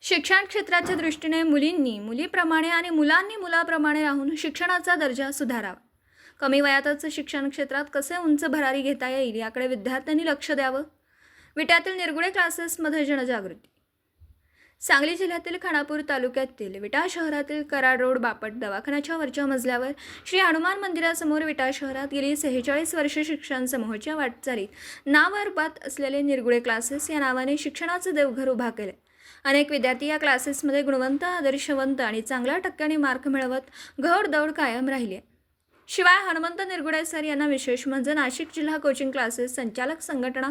शिक्षण क्षेत्राच्या दृष्टीने मुलींनी मुलीप्रमाणे आणि मुलांनी मुलाप्रमाणे राहून शिक्षणाचा दर्जा सुधारावा. कमी वयातच शिक्षण क्षेत्रात कसे उंच भरारी घेता येईल याकडे विद्यार्थ्यांनी लक्ष द्यावं. विट्यातील निरगुडे क्लासेसमध्ये जनजागृती. सांगली जिल्ह्यातील खानापूर तालुक्यातील विटा शहरातील कराड रोड बापट दवाखान्याच्या वरच्या मजल्यावर श्री हनुमान मंदिरासमोर विटा शहरात गेली 46 वर्षे शिक्षण समूहाच्या वाटचालीत नावारूपात असलेले निरगुडे क्लासेस या नावाने शिक्षणाचं देवघर उभा केले. अनेक विद्यार्थी या क्लासेसमध्ये गुणवंत, आदर्शवंत आणि चांगल्या टक्क्यांनी मार्क मिळवत घोडदौड कायम राहिली. शिवाय हनुमंत निरगुडे सर यांना विशेष म्हणजे नाशिक जिल्हा कोचिंग क्लासेस संचालक संघटना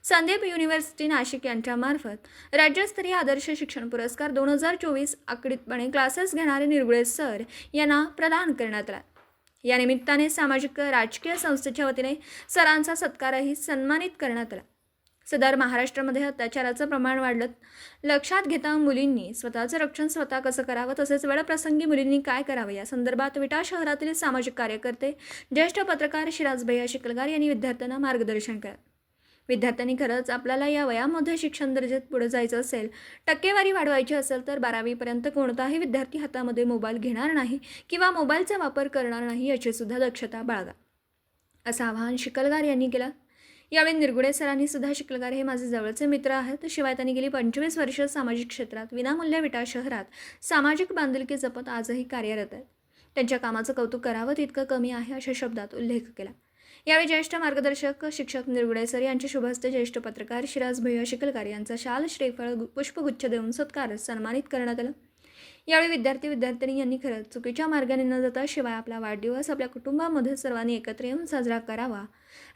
संदीप युनिव्हर्सिटी नाशिक यांच्यामार्फत राज्यस्तरीय आदर्श शिक्षण पुरस्कार 2024 आकडितपणे क्लासेस घेणारे निरगुडे सर यांना प्रदान करण्यात आला. या निमित्ताने सामाजिक राजकीय संस्थेच्या वतीने सरांचा सत्कारही सन्मानित करण्यात आला. सदर महाराष्ट्रामध्ये अत्याचाराचं प्रमाण वाढलं लक्षात घेता मुलींनी स्वतःचं रक्षण स्वतः कसं करावं तसेच वेळप्रसंगी मुलींनी काय करावं या संदर्भात विटा शहरातील सामाजिक कार्यकर्ते ज्येष्ठ पत्रकार शिराज भैया शिकलगार यांनी विद्यार्थ्यांना मार्गदर्शन केलं. विद्यार्थ्यांनी खरंच आपल्याला या वयामध्ये शिक्षण दर्जात पुढे जायचं असेल, टक्केवारी वाढवायची असेल तर 12वीपर्यंत कोणताही विद्यार्थी हातामध्ये मोबाईल घेणार नाही किंवा मोबाईलचा वापर करणार नाही याची सुद्धा दक्षता बाळगा, असं आवाहन शिकलगार यांनी केलं. यावेळी निरगुडे सरांनी सुद्धा शिकलगार हे माझे जवळचे मित्र आहेत. शिवाय त्यांनी गेली 25 वर्ष सामाजिक क्षेत्रात विनामूल्य विटा शहरात सामाजिक बांधिलकी जपत आजही कार्यरत आहेत. त्यांच्या कामाचं कौतुक करावं तितकं कमी आहे अशा शब्दात उल्लेख केला. यावेळी ज्येष्ठ मार्गदर्शक शिक्षक निरगुडे सर यांच्या शुभहस्ते ज्येष्ठ पत्रकार शिराज भैया शिकलगार यांचा शाल श्रीफळ पुष्पगुच्छ देऊन सत्कार सन्मानित करण्यात आलं. यावेळी विद्यार्थी यांनी खरंच चुकीच्या मार्गाने न जाता शिवाय आपला वाढदिवस आपल्या कुटुंबामध्ये सर्वांनी एकत्र येऊन साजरा करावा.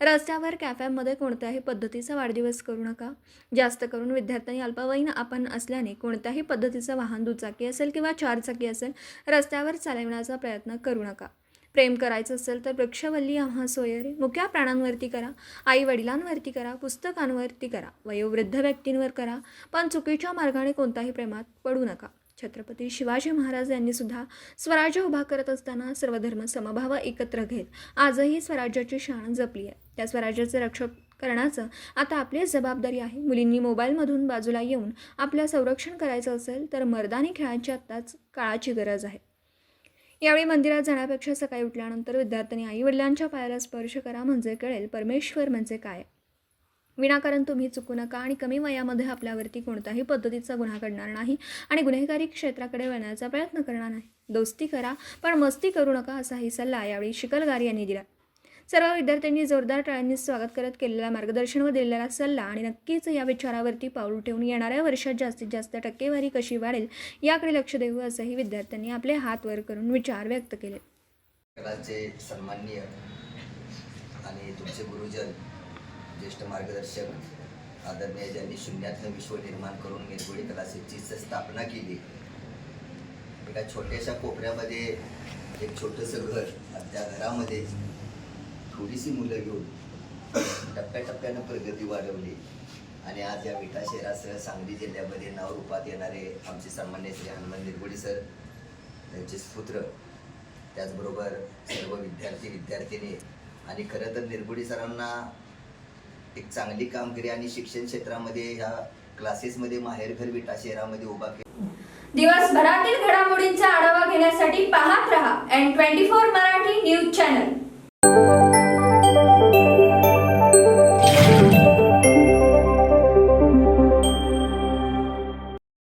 रस्त्यावर कॅफेमध्ये कोणत्याही पद्धतीचा वाढदिवस करू नका. जास्त करून विद्यार्थ्यांनी अल्पवयीन आपण असल्याने कोणत्याही पद्धतीचं वाहन दुचाकी असेल किंवा चारचाकी असेल रस्त्यावर चालविण्याचा प्रयत्न करू नका. प्रेम करायचं असेल तर वृक्षवल्ली आम्हा सोयरे मुक्या प्राण्यांवरती करा, आई वडिलांवरती करा, पुस्तकांवरती करा, वयोवृद्ध व्यक्तींवर करा, पण चुकीच्या मार्गाने कोणत्याही प्रेमात पडू नका. छत्रपती शिवाजी महाराज यांनी सुद्धा स्वराज्य उभा करत असताना सर्वधर्म समभाव एकत्र घेत आजही स्वराज्याची शान जपली आहे. त्या स्वराज्याचे रक्षण करण्याचं आता आपली जबाबदारी आहे. मुलींनी मोबाईलमधून बाजूला येऊन आपलं संरक्षण करायचं असेल तर मर्दानी खेळांची आत्ताच काळाची गरज आहे. यावेळी मंदिरात जाण्यापेक्षा सकाळी उठल्यानंतर विद्यार्थ्यांनी आई वडिलांच्या पायाला स्पर्श करा म्हणजे कळेल परमेश्वर म्हणजे काय. विनाकारण तुम्ही चुकू नका आणि कमी वयामध्ये आपल्यावरती कोणत्याही पद्धतीचा गुन्हा घडणार नाही आणि गुन्हेगारी क्षेत्राकडे वळण्याचा प्रयत्न करणार नाही. दोस्ती करा पण मस्ती करू नका असाही सल्ला यावेळी शिकलगार यांनी दिला. सर्व विद्यार्थ्यांनी जोरदार टाळ्यांनी स्वागत करत केलेल्या मार्गदर्शन व दिलेला सल्ला आणि नक्कीच या विचारावरती पाऊल ठेवून येणाऱ्या वर्षात जास्तीत जास्त टक्केवारी कशी वाढेल याकडे लक्ष देऊ असंही विद्यार्थ्यांनी आपले हात वर करून विचार व्यक्त केले. सन्माननीय आणि तुमचे गुरुजन ज्येष्ठ मार्गदर्शक आदरणीय ज्यांनी शून्यातनं विश्व निर्माण करून निरगुडे क्लासेसची स्थापना केली. एका छोट्याशा कोपऱ्यामध्ये एक छोटंसं घर आणि त्या घरामध्ये थोडीशी मुलं घेऊन टप्प्याटप्प्यानं प्रगती वाढवली आणि आज या विटा शहरासह सांगली जिल्ह्यामध्ये नावरूपात येणारे आमचे सन्मान्य श्री हनुमान निरगुडे सर, त्यांचे पुत्र, त्याचबरोबर सर्व विद्यार्थिनी आणि खरं तर निरगुडे सरांना एक चांगली कामगिरी आणि शिक्षण क्षेत्रामध्ये ह्या क्लासेसमध्ये माहेरघर विटा शहरामध्ये उभा केला. दिवसभरातील घडामोडींचा आढावा घेण्यासाठी पाहत रहा N24 मराठी न्यूज चॅनल.